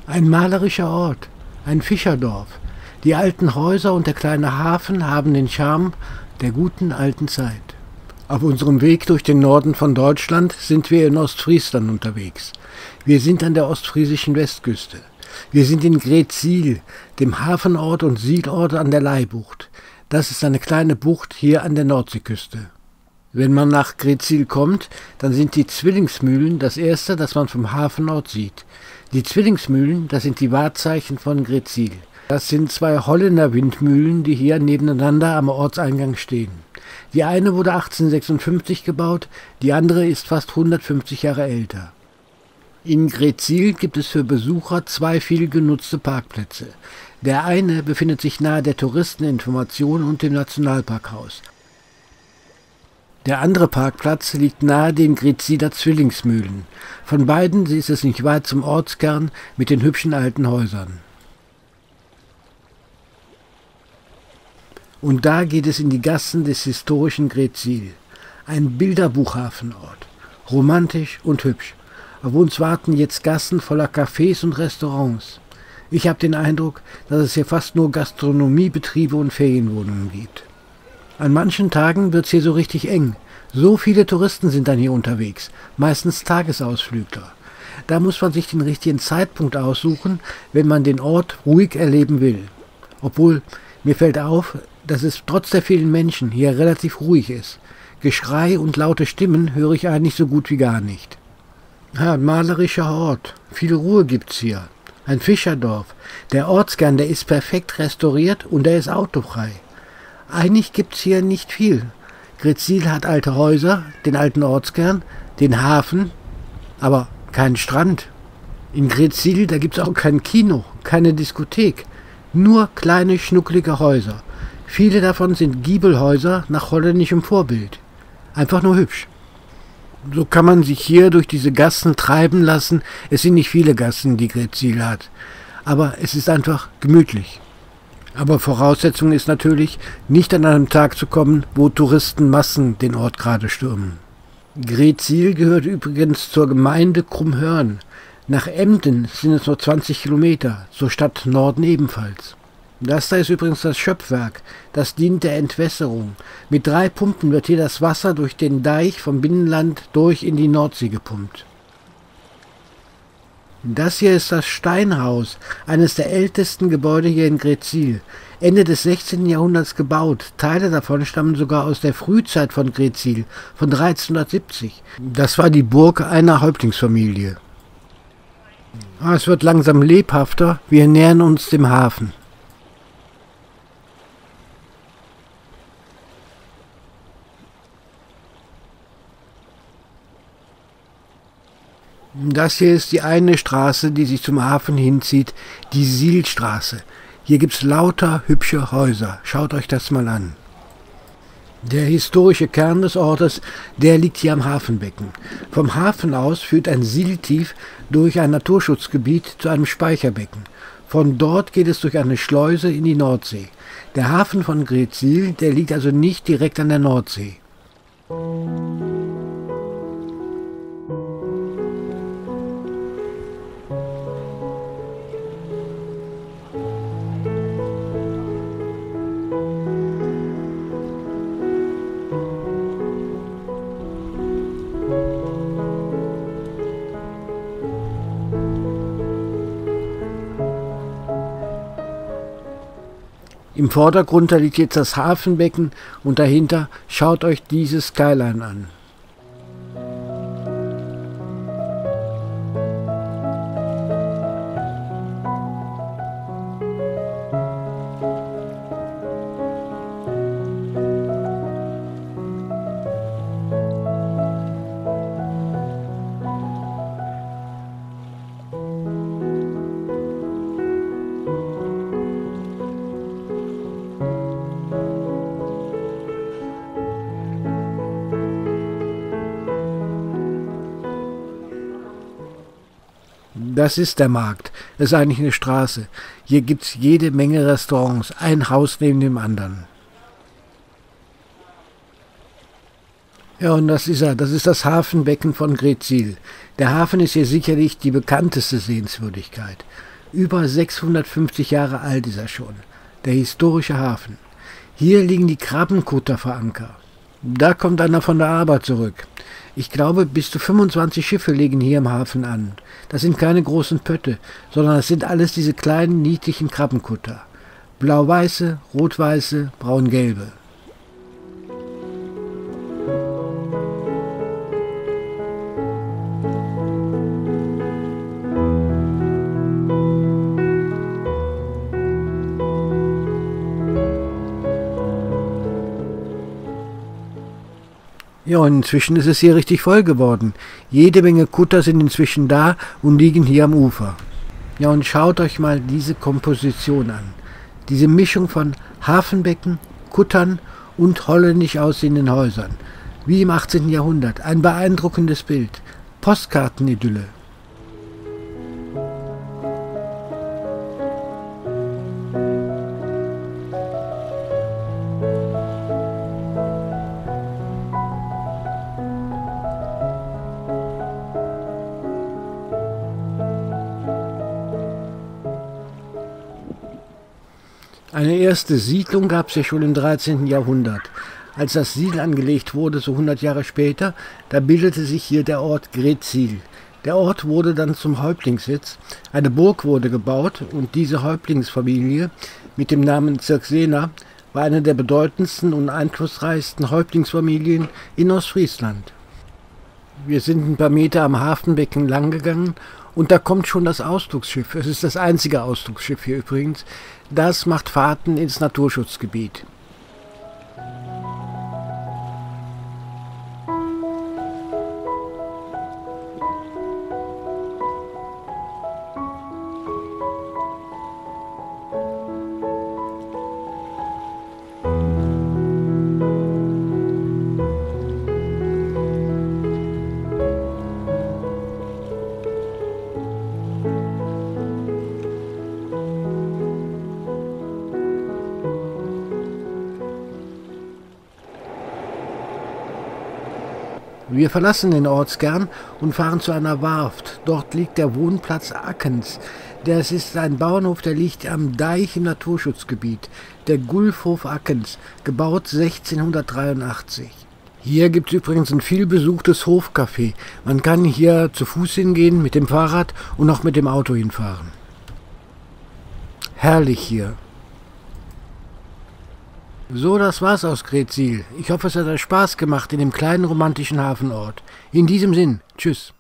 Ein malerischer Ort, ein Fischerdorf. Die alten Häuser und der kleine Hafen haben den Charme der guten alten Zeit. Auf unserem Weg durch den Norden von Deutschland sind wir in Ostfriesland unterwegs. Wir sind an der ostfriesischen Westküste. Wir sind in Greetsiel, dem Hafenort und Sielort an der Leibucht. Das ist eine kleine Bucht hier an der Nordseeküste. Wenn man nach Greetsiel kommt, dann sind die Zwillingsmühlen das erste, das man vom Hafenort sieht. Die Zwillingsmühlen, das sind die Wahrzeichen von Greetsiel. Das sind zwei Holländer Windmühlen, die hier nebeneinander am Ortseingang stehen. Die eine wurde 1856 gebaut, die andere ist fast 150 Jahre älter. In Greetsiel gibt es für Besucher zwei viel genutzte Parkplätze. Der eine befindet sich nahe der Touristeninformation und dem Nationalparkhaus. Der andere Parkplatz liegt nahe den Greetsieler Zwillingsmühlen. Von beiden ist es nicht weit zum Ortskern mit den hübschen alten Häusern. Und da geht es in die Gassen des historischen Greetsiel. Ein Bilderbuchhafenort. Romantisch und hübsch. Auf uns warten jetzt Gassen voller Cafés und Restaurants. Ich habe den Eindruck, dass es hier fast nur Gastronomiebetriebe und Ferienwohnungen gibt. An manchen Tagen wird es hier so richtig eng. So viele Touristen sind dann hier unterwegs, meistens Tagesausflügler. Da muss man sich den richtigen Zeitpunkt aussuchen, wenn man den Ort ruhig erleben will. Obwohl, mir fällt auf, dass es trotz der vielen Menschen hier relativ ruhig ist. Geschrei und laute Stimmen höre ich eigentlich so gut wie gar nicht. Ja, ein malerischer Ort. Viel Ruhe gibt's hier. Ein Fischerdorf. Der Ortskern, der ist perfekt restauriert und er ist autofrei. Eigentlich gibt's hier nicht viel. Greetsiel hat alte Häuser, den alten Ortskern, den Hafen, aber keinen Strand. In Greetsiel, da gibt's auch kein Kino, keine Diskothek. Nur kleine, schnuckelige Häuser. Viele davon sind Giebelhäuser nach holländischem Vorbild. Einfach nur hübsch. So kann man sich hier durch diese Gassen treiben lassen. Es sind nicht viele Gassen, die Greetsiel hat. Aber es ist einfach gemütlich. Aber Voraussetzung ist natürlich, nicht an einem Tag zu kommen, wo Touristenmassen den Ort gerade stürmen. Greetsiel gehört übrigens zur Gemeinde Krummhörn. Nach Emden sind es nur 20 Kilometer, zur Stadt Norden ebenfalls. Das da ist übrigens das Schöpfwerk, das dient der Entwässerung. Mit 3 Pumpen wird hier das Wasser durch den Deich vom Binnenland durch in die Nordsee gepumpt. Das hier ist das Steinhaus, eines der ältesten Gebäude hier in Greetsiel. Ende des 16. Jahrhunderts gebaut. Teile davon stammen sogar aus der Frühzeit von Greetsiel, von 1370. Das war die Burg einer Häuptlingsfamilie. Es wird langsam lebhafter, wir nähern uns dem Hafen. Das hier ist die eine Straße, die sich zum Hafen hinzieht, die Sielstraße. Hier gibt's lauter hübsche Häuser. Schaut euch das mal an. Der historische Kern des Ortes, der liegt hier am Hafenbecken. Vom Hafen aus führt ein Sieltief durch ein Naturschutzgebiet zu einem Speicherbecken. Von dort geht es durch eine Schleuse in die Nordsee. Der Hafen von Greetsiel, der liegt also nicht direkt an der Nordsee. Im Vordergrund da liegt jetzt das Hafenbecken und dahinter schaut euch diese Skyline an. Das ist der Markt. Das ist eigentlich eine Straße. Hier gibt es jede Menge Restaurants, ein Haus neben dem anderen. Ja, und das ist er. Das ist das Hafenbecken von Greetsiel. Der Hafen ist hier sicherlich die bekannteste Sehenswürdigkeit. Über 650 Jahre alt ist er schon, der historische Hafen. Hier liegen die Krabbenkutter vor Anker. Da kommt einer von der Arbeit zurück. Ich glaube, bis zu 25 Schiffe legen hier im Hafen an. Das sind keine großen Pötte, sondern das sind alles diese kleinen, niedlichen Krabbenkutter. Blau-weiße, rot-weiße, braun-gelbe. Ja, und inzwischen ist es hier richtig voll geworden. Jede Menge Kutter sind inzwischen da und liegen hier am Ufer. Ja, und schaut euch mal diese Komposition an. Diese Mischung von Hafenbecken, Kuttern und holländisch aussehenden Häusern. Wie im 18. Jahrhundert. Ein beeindruckendes Bild. Postkartenidylle. Eine erste Siedlung gab es ja schon im 13. Jahrhundert. Als das Siel angelegt wurde, so 100 Jahre später, da bildete sich hier der Ort Greetsiel. Der Ort wurde dann zum Häuptlingssitz. Eine Burg wurde gebaut und diese Häuptlingsfamilie mit dem Namen Cirksena war eine der bedeutendsten und einflussreichsten Häuptlingsfamilien in Ostfriesland. Wir sind ein paar Meter am Hafenbecken lang gegangen und da kommt schon das Ausflugsschiff. Es ist das einzige Ausflugsschiff hier übrigens. Das macht Fahrten ins Naturschutzgebiet. Wir verlassen den Ortskern und fahren zu einer Warft. Dort liegt der Wohnplatz Akkens. Das ist ein Bauernhof, der liegt am Deich im Naturschutzgebiet. Der Gulfhof Akkens, gebaut 1683. Hier gibt es übrigens ein vielbesuchtes Hofcafé. Man kann hier zu Fuß hingehen, mit dem Fahrrad und auch mit dem Auto hinfahren. Herrlich hier. So, das war's aus Greetsiel. Ich hoffe, es hat euch Spaß gemacht in dem kleinen romantischen Hafenort. In diesem Sinn, tschüss.